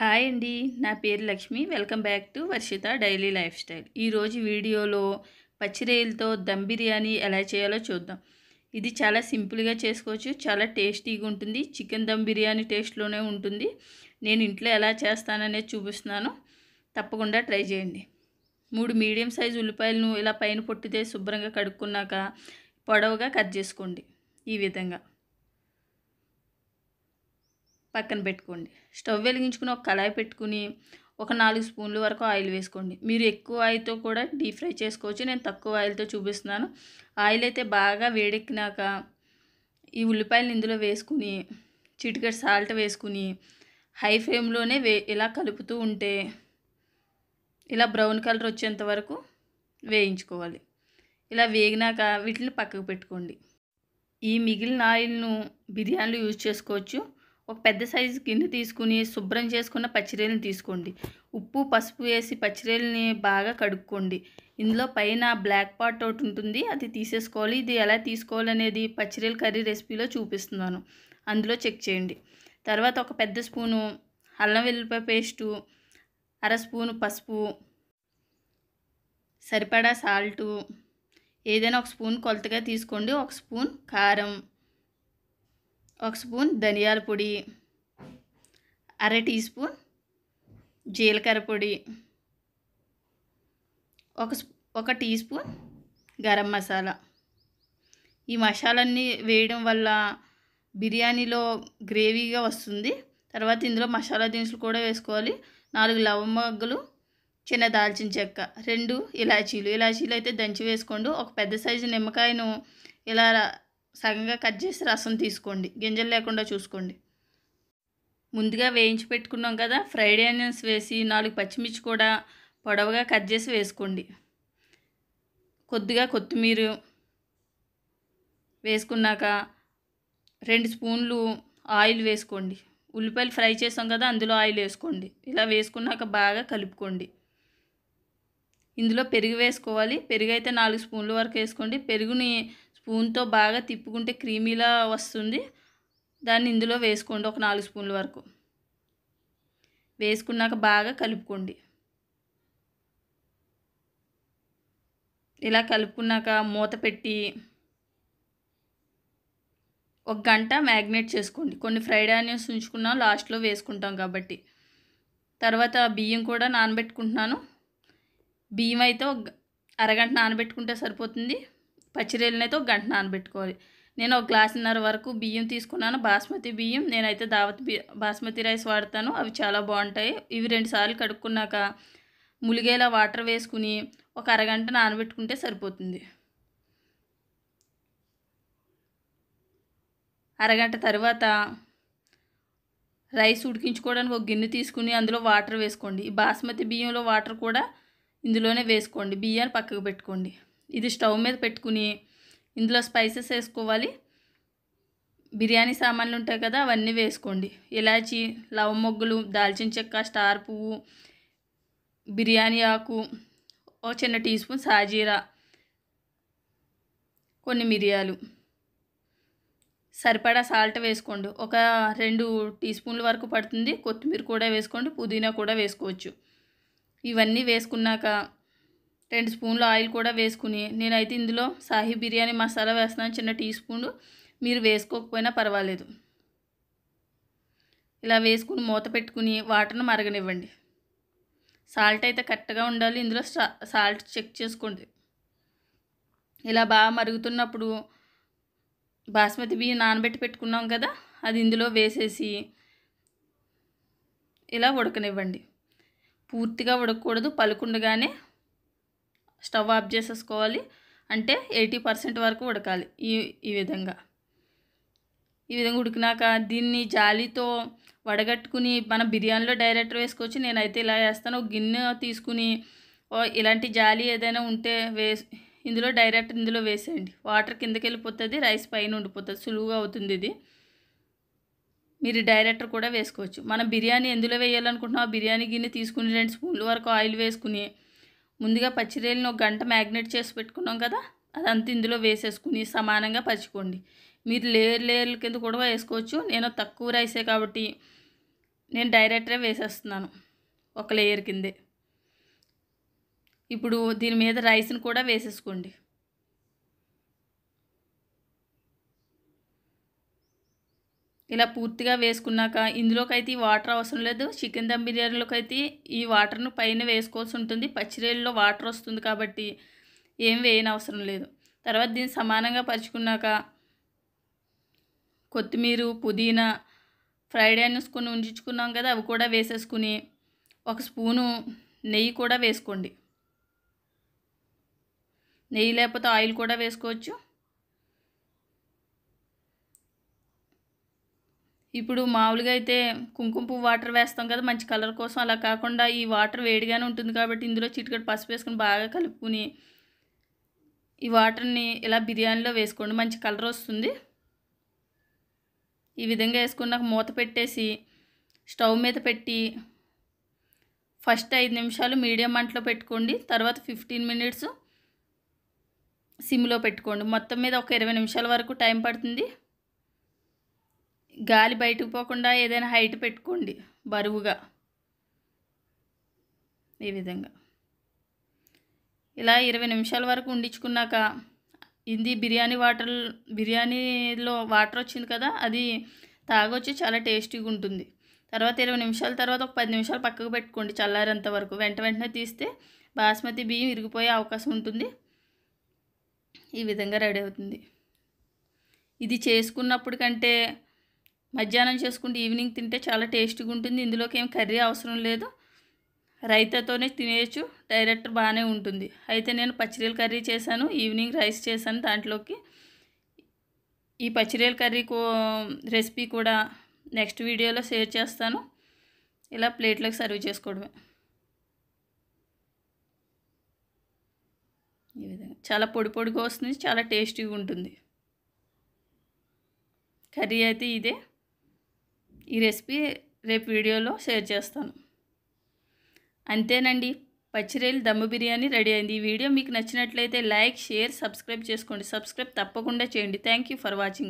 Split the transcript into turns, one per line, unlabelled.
Hi అండి. నా పేరు Lakshmi. Welcome back to Varshita daily life style. ఈరోజు వీడియోలో పచ్చిరొయ్యలతో దమ్ బిర్యానీ ఎలా చేయాలో చూద్దాం. ఇది చాలా సింపుల్గా చేసుకోవచ్చు. చాలా టేస్టీగా ఉంటుంది. చికెన్ దమ్ బిర్యానీ టేస్ట్లోనే ఉంటుంది. నేను ఇంట్లో ఎలా చేస్తాననేది చూపిస్తున్నాను. తప్పకుండా ట్రై చేయండి. 3 మీడియం సైజు ఉల్లిపాయలను ఇలా పైన పొట్టితే శుభ్రంగా కడుక్కున్నాక పొడవుగా కట్ చేసుకోండి. ఈ విధంగా పక్కన పెట్టుకోండి. స్టవ్ వెలిగించుకుని ఒక కళాయి పెట్టుకుని ఒక 4 స్పూన్ల వరకు ఆయిల్ వేసుకోండి. మీరు ఎక్కువ ఆయిల్తో కూడా డీప్ ఫ్రై చేసుకోవచ్చు. నేను తక్కువ ఆయిల్తో చూపిస్తున్నాను. ఆయిల్ అయితే బాగా వేడెక్కినాక ఈ ఉల్లిపాయలు ఇందులో వేసుకుని చిటికెడు సాల్ట్ వేసుకుని హై ఫ్లేమ్లోనే ఇలా కలుపుతూ ఉంటే ఇలా బ్రౌన్ కలర్ వచ్చేంత వరకు వేయించుకోవాలి. ఇలా వేగినాక వీటిని పక్కకు పెట్టుకోండి. ఈ మిగిలిన ఆయిల్ను బిర్యానీలో యూజ్ చేసుకోవచ్చు. ఒక పెద్ద సైజు గిన్నె తీసుకుని శుభ్రం చేసుకున్న పచ్చిరొయ్యలను తీసుకోండి. ఉప్పు పసుపు వేసి పచ్చిరొయ్యలని బాగా కడుక్కోండి. ఇందులో పైన బ్లాక్ పార్ట్ ఒకటి ఉంటుంది, అది తీసేసుకోవాలి. ఇది ఎలా తీసుకోవాలనేది పచ్చిరొయ్యల కర్రీ రెసిపీలో చూపిస్తున్నాను, అందులో చెక్ చేయండి. తర్వాత ఒక పెద్ద స్పూను అల్లం వెల్లుల్లిపాయ పేస్టు, అర స్పూను పసుపు, సరిపడా సాల్టు, ఏదైనా ఒక స్పూన్ కొలతగా తీసుకోండి. ఒక స్పూన్ కారం, ఒక స్పూన్ ధనియాల పొడి, అర టీ స్పూన్ జీలకర్ర పొడి, ఒక టీ స్పూన్ గరం మసాలా. ఈ మసాలన్నీ వేయడం వల్ల బిర్యానీలో గ్రేవీగా వస్తుంది. తర్వాత ఇందులో మసాలా దినుసులు కూడా వేసుకోవాలి. 4 లవంగాలు, చిన్న దాల్చిన చెక్క, 2 ఇలాచీలు అయితే దంచి వేసుకోండి. ఒక పెద్ద సైజు నిమ్మకాయను ఇలా సగంగా కట్ చేసి రసం తీసుకోండి. గింజలు లేకుండా చూసుకోండి. ముందుగా వేయించి పెట్టుకున్నాం కదా, ఫ్రైడ్ ఆనియన్స్ వేసి 4 పచ్చిమిర్చి కూడా పొడవుగా కట్ చేసి వేసుకోండి. కొద్దిగా కొత్తిమీర వేసుకున్నాక 2 స్పూన్లు ఆయిల్ వేసుకోండి. ఉల్లిపాయలు ఫ్రై చేసాం కదా, అందులో ఆయిల్ వేసుకోండి. ఇలా వేసుకున్నాక బాగా కలుపుకోండి. ఇందులో పెరుగు వేసుకోవాలి. పెరుగు అయితే 4 స్పూన్ల వరకు వేసుకోండి. పెరుగుని స్పూన్తో బాగా తిప్పుకుంటే క్రీమీలా వస్తుంది. దాన్ని ఇందులో వేసుకోండి. ఒక 4 స్పూన్ల వరకు వేసుకున్నాక బాగా కలుపుకోండి. ఇలా కలుపుకున్నాక మూత పెట్టి 1 గంట మ్యాగ్నేట్ చేసుకోండి. కొన్ని ఫ్రైడ్ ఆనియన్స్ ఉంచుకున్నాం, లాస్ట్లో వేసుకుంటాం కాబట్టి. తర్వాత బియ్యం కూడా నానబెట్టుకుంటున్నాను. బియ్యం అయితే అరగంట నానబెట్టుకుంటే సరిపోతుంది. పచ్చిరొయ్యలను అయితే 1 గంట నానబెట్టుకోవాలి. నేను 1 గ్లాసున్నర వరకు బియ్యం తీసుకున్నాను, బాస్మతి బియ్యం. నేనైతే బాస్మతి రైస్ వాడతాను, అవి చాలా బాగుంటాయి. ఇవి 2 సార్లు కడుక్కున్నాక ములిగేలా వాటర్ వేసుకుని ఒక అరగంట నానబెట్టుకుంటే సరిపోతుంది. అరగంట తర్వాత రైస్ ఉడికించుకోవడానికి ఒక గిన్నె తీసుకుని అందులో వాటర్ వేసుకోండి. ఈ బాస్మతి బియ్యంలో వాటర్ కూడా ఇందులోనే వేసుకోండి. బియ్యాన్ని పక్కకు పెట్టుకోండి. ఇది స్టవ్ మీద పెట్టుకుని ఇందులో స్పైసెస్ వేసుకోవాలి. బిర్యానీ సామాన్లు ఉంటాయి కదా, అవన్నీ వేసుకోండి. ఇలాచి, లవంగలు, దాల్చిన చెక్క, స్టార్ పువ్వు, బిర్యానీ ఆకు, ఒక చిన్న టీ స్పూన్ సాజీరా, కొన్ని మిరియాలు, సరిపడా సాల్ట్ వేసుకోండి. ఒక 2 టీ స్పూన్ల వరకు పడుతుంది. కొత్తిమీర కూడా వేసుకోండి, పుదీనా కూడా వేసుకోవచ్చు. ఇవన్నీ వేసుకున్నాక 2 స్పూన్ల ఆయిల్ కూడా వేసుకుని, నేనైతే ఇందులో సాహీ బిర్యానీ మసాలా వేస్తున్నాను, చిన్న టీ స్పూను. మీరు వేసుకోకపోయినా పర్వాలేదు. ఇలా వేసుకుని మూత పెట్టుకుని వాటర్ను మరగనివ్వండి. సాల్ట్ అయితే కరెక్ట్గా ఉండాలి. ఇందులో సాల్ట్ చెక్ చేసుకోండి. ఇలా బాగా మరుగుతున్నప్పుడు బాస్మతి బియ్యం నానబెట్టి పెట్టుకున్నాం కదా, అది ఇందులో వేసేసి ఇలా ఉడకనివ్వండి. పూర్తిగా ఉడకకూడదు, పలుకుండగానే స్టవ్ ఆఫ్ చేసేసుకోవాలి. అంటే 80% వరకు ఉడకాలి. ఈ విధంగా ఉడికినాక దీన్ని జాలీతో వడగట్టుకుని మనం బిర్యానీలో డైరెక్ట్ వేసుకోవచ్చు. నేనైతే ఇలా వేస్తాను. ఒక గిన్నె తీసుకుని ఇలాంటి జాలి ఏదైనా ఉంటే ఇందులో వేసేయండి. వాటర్ కిందకి వెళ్ళిపోతుంది, రైస్ పైన ఉండిపోతుంది, సులువుగా అవుతుంది. ఇది మీరు డైరెక్టర్ కూడా వేసుకోవచ్చు. మనం బిర్యానీ ఎందులో వేయాలనుకుంటున్నాం, ఆ బిర్యానీ గిన్నె తీసుకుని 2 స్పూన్ల వరకు ఆయిల్ వేసుకుని ముందుగా పచ్చిరొయ్యలను 1 గంట మ్యాగ్నేట్ చేసి పెట్టుకున్నాం కదా, అదంతా ఇందులో వేసేసుకుని సమానంగా పరుచుకోండి. మీరు లేయర్ల కింద కూడా వేసుకోవచ్చు. నేను తక్కువ రైసే కాబట్టి నేను డైరెక్ట్గా వేసేస్తున్నాను ఒక లేయర్ కిందే. ఇప్పుడు దీని మీద రైస్ని కూడా వేసేసుకోండి. ఇలా పూర్తిగా వేసుకున్నాక ఇందులోకైతే ఈ వాటర్ అవసరం లేదు. చికెన్ దమ్ బిర్యానీలోకి అయితే ఈ వాటర్ను పైన వేసుకోవాల్సి ఉంటుంది. పచ్చిరొయ్యల్లో వాటర్ వస్తుంది కాబట్టి ఏం వేయనవసరం లేదు. తర్వాత దీన్ని సమానంగా పరుచుకున్నాక కొత్తిమీర, పుదీనా, ఫ్రైడ్ ఆనియన్స్ కొన్ని ఉంచుకున్నాం కదా, అవి కూడా వేసేసుకుని ఒక స్పూను నెయ్యి కూడా వేసుకోండి. నెయ్యి లేకపోతే ఆయిల్ కూడా వేసుకోవచ్చు. ఇప్పుడు మామూలుగా అయితే కుంకుమ పువ్వు వాటర్ వేస్తాం కదా మంచి కలర్ కోసం, అలా కాకుండా ఈ వాటర్ వేడిగానే ఉంటుంది కాబట్టి ఇందులో చిటికెడు పసుపు వేసుకొని బాగా కలుపుకుని ఈ వాటర్ని ఇలా బిర్యానీలో వేసుకోండి, మంచి కలర్ వస్తుంది. ఈ విధంగా వేసుకున్నాక మూత పెట్టేసి స్టవ్ మీద పెట్టి ఫస్ట్ 5 నిమిషాలు మీడియం మంటలో పెట్టుకోండి. తర్వాత 15 మినిట్స్ సిమ్లో పెట్టుకోండి. మొత్తం మీద ఒక 20 నిమిషాల వరకు టైం పడుతుంది. గాలి బయటకు పోకుండా ఏదైనా హైట్ పెట్టుకోండి బరువుగా. ఈ విధంగా ఇలా 20 నిమిషాల వరకు ఉండించుకున్నాక ఇది బిర్యానీలో వాటర్ వచ్చింది కదా, అది తాగొచ్చి చాలా టేస్టీగా ఉంటుంది. తర్వాత 20 నిమిషాల తర్వాత ఒక 10 నిమిషాలు పక్కకు పెట్టుకోండి చల్లారేంత వరకు. వెంటనే తీస్తే బాస్మతి బియ్యం విరిగిపోయే అవకాశం ఉంటుంది. ఈ విధంగా రెడీ అవుతుంది. ఇది చేసుకున్నప్పుడు కంటే మధ్యాహ్నం చేసుకుంటే ఈవినింగ్ తింటే చాలా టేస్టీగా ఉంటుంది. ఇందులోకి ఏం కర్రీ అవసరం లేదు, రైతాతోనే తినేయచ్చు, డైరెక్ట్ బాగానే ఉంటుంది. అయితే నేను పచ్చిరొయ్యల కర్రీ చేశాను, ఈవినింగ్ రైస్ చేశాను. దాంట్లోకి ఈ పచ్చిరొయ్యల కర్రీ రెసిపీ కూడా నెక్స్ట్ వీడియోలో షేర్ చేస్తాను. ఇలా ప్లేట్లోకి సర్వ్ చేసుకోవడమే. ఈ విధంగా చాలా పొడి పొడిగా వస్తుంది, చాలా టేస్టీగా ఉంటుంది. కర్రీ అయితే ఇదే. ఈ రెసిపీ రేపు వీడియోలో షేర్ చేస్తాను. అంతేనండి, పచ్చిరొయ్యల దమ్ము బిర్యానీ రెడీ అయింది. ఈ వీడియో మీకు నచ్చినట్లయితే లైక్, షేర్, సబ్స్క్రైబ్ చేసుకోండి. సబ్స్క్రైబ్ తప్పకుండా చేయండి. Thank you for watching.